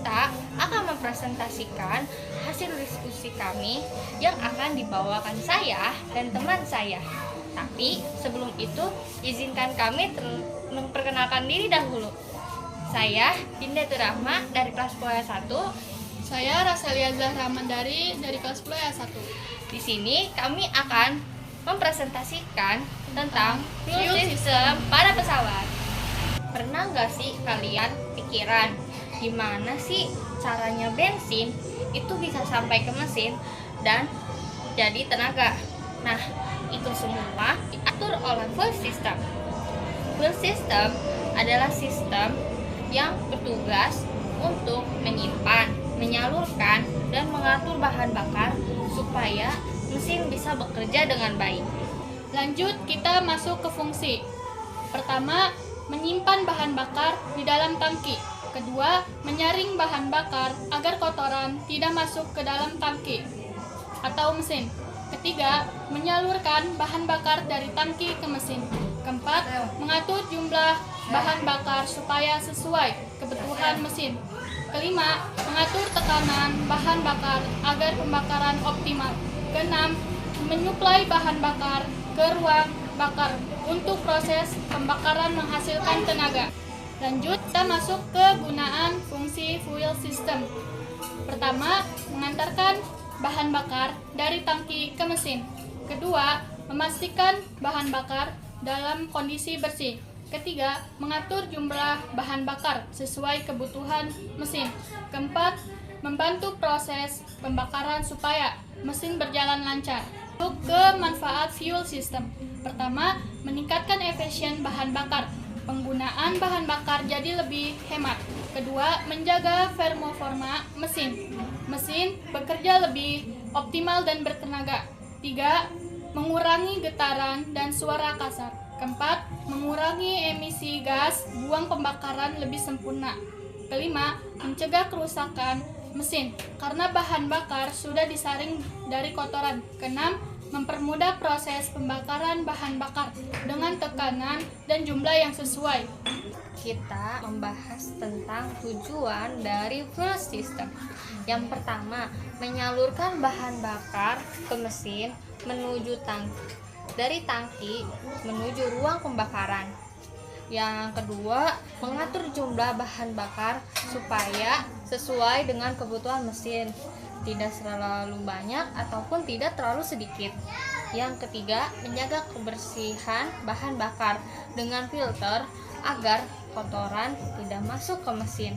kita akan mempresentasikan hasil diskusi kami yang akan dibawakan saya dan teman saya. Tapi sebelum itu, izinkan kami memperkenalkan diri dahulu. Saya Dinda Turahma dari kelas 10 1. Saya Raselia Zahra Mandari dari kelas 10 1. Di sini kami akan mempresentasikan tentang fuel system pada pesawat. Pernah nggak sih kalian pikiran gimana sih caranya bensin itu bisa sampai ke mesin dan jadi tenaga? Nah, itu semua diatur oleh fuel system. Fuel system adalah sistem yang bertugas untuk menyimpan, menyalurkan, dan mengatur bahan bakar supaya mesin bisa bekerja dengan baik. Lanjut, kita masuk ke fungsi. Pertama, menyimpan bahan bakar di dalam tangki. Kedua, menyaring bahan bakar agar kotoran tidak masuk ke dalam tangki atau mesin. Ketiga, menyalurkan bahan bakar dari tangki ke mesin. Keempat, mengatur jumlah bahan bakar supaya sesuai kebutuhan mesin. Kelima, mengatur tekanan bahan bakar agar pembakaran optimal. Keenam, menyuplai bahan bakar ke ruang bakar untuk proses pembakaran menghasilkan tenaga. Lanjut, kita masuk ke gunaan fungsi fuel system. Pertama, mengantarkan bahan bakar dari tangki ke mesin. Kedua, memastikan bahan bakar dalam kondisi bersih. Ketiga, mengatur jumlah bahan bakar sesuai kebutuhan mesin. Keempat, membantu proses pembakaran supaya mesin berjalan lancar. Untuk ke manfaat fuel system. Pertama, meningkatkan efisien bahan bakar. Penggunaan bahan bakar jadi lebih hemat. Kedua, menjaga performa mesin. Mesin bekerja lebih optimal dan bertenaga. Tiga, mengurangi getaran dan suara kasar. Keempat, mengurangi emisi gas buang pembakaran lebih sempurna. Kelima, mencegah kerusakan mesin karena bahan bakar sudah disaring dari kotoran. Keenam, mempermudah proses pembakaran bahan bakar dengan tekanan dan jumlah yang sesuai. Kita membahas tentang tujuan dari fuel system. Yang pertama, menyalurkan bahan bakar ke mesin menuju tangki, dari tangki menuju ruang pembakaran. Yang kedua, mengatur jumlah bahan bakar supaya sesuai dengan kebutuhan mesin, tidak terlalu banyak ataupun tidak terlalu sedikit. Yang ketiga, menjaga kebersihan bahan bakar dengan filter agar kotoran tidak masuk ke mesin.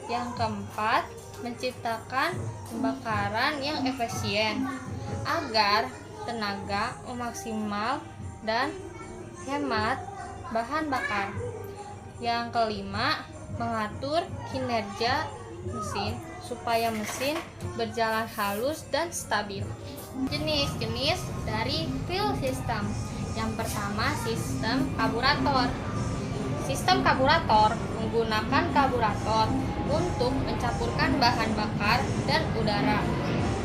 Yang keempat, menciptakan pembakaran yang efisien agar tenaga maksimal dan hemat bahan bakar. Yang kelima, mengatur kinerja mesin supaya mesin berjalan halus dan stabil. Jenis-jenis dari fuel system. Yang pertama, sistem karburator. Sistem karburator menggunakan karburator untuk mencampurkan bahan bakar dan udara.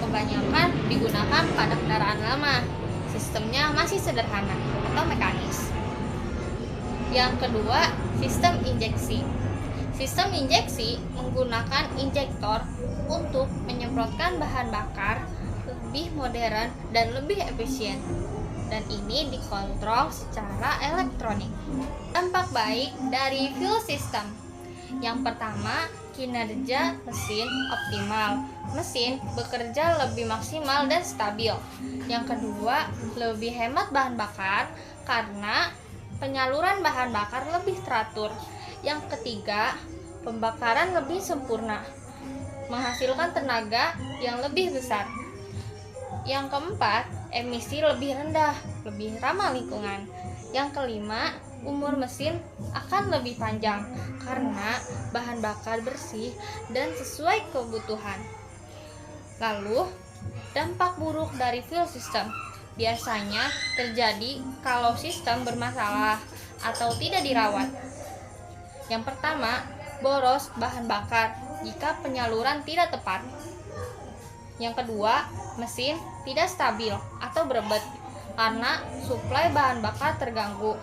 Kebanyakan digunakan pada kendaraan lama. Sistemnya masih sederhana atau mekanis. Yang kedua, sistem injeksi. Sistem injeksi menggunakan injektor untuk menyemprotkan bahan bakar lebih modern dan lebih efisien. Dan ini dikontrol secara elektronik. Dampak baik dari fuel system. Yang pertama, kinerja mesin optimal. Mesin bekerja lebih maksimal dan stabil. Yang kedua, lebih hemat bahan bakar karena penyaluran bahan bakar lebih teratur. Yang ketiga, pembakaran lebih sempurna, menghasilkan tenaga yang lebih besar. Yang keempat, emisi lebih rendah, lebih ramah lingkungan. Yang kelima, umur mesin akan lebih panjang karena bahan bakar bersih dan sesuai kebutuhan. Lalu, dampak buruk dari fuel system biasanya terjadi kalau sistem bermasalah atau tidak dirawat. Yang pertama, boros bahan bakar jika penyaluran tidak tepat. Yang kedua, mesin tidak stabil atau berebut karena suplai bahan bakar terganggu.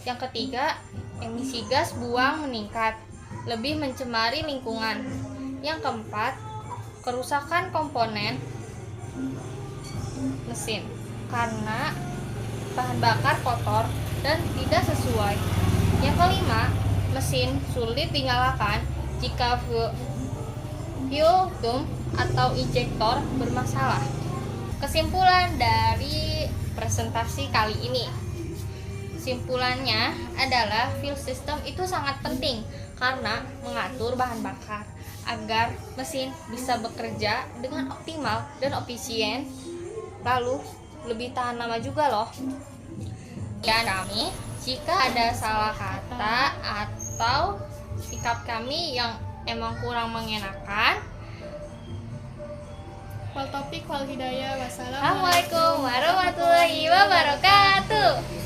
Yang ketiga, emisi gas buang meningkat, lebih mencemari lingkungan. Yang keempat, kerusakan komponen mesin karena bahan bakar kotor dan tidak sesuai. Yang kelima, mesin sulit dinyalakan jika fuel pump atau injektor bermasalah. Kesimpulan dari presentasi kali ini, kesimpulannya adalah fuel system itu sangat penting karena mengatur bahan bakar agar mesin bisa bekerja dengan optimal dan efisien, lalu lebih tahan lama juga loh. Dan kami, jika ada salah kata atau sikap kami yang emang kurang mengenakan, Wal taufiq wal hidayah. Wassalamualaikum Assalamualaikum warahmatullahi wabarakatuh.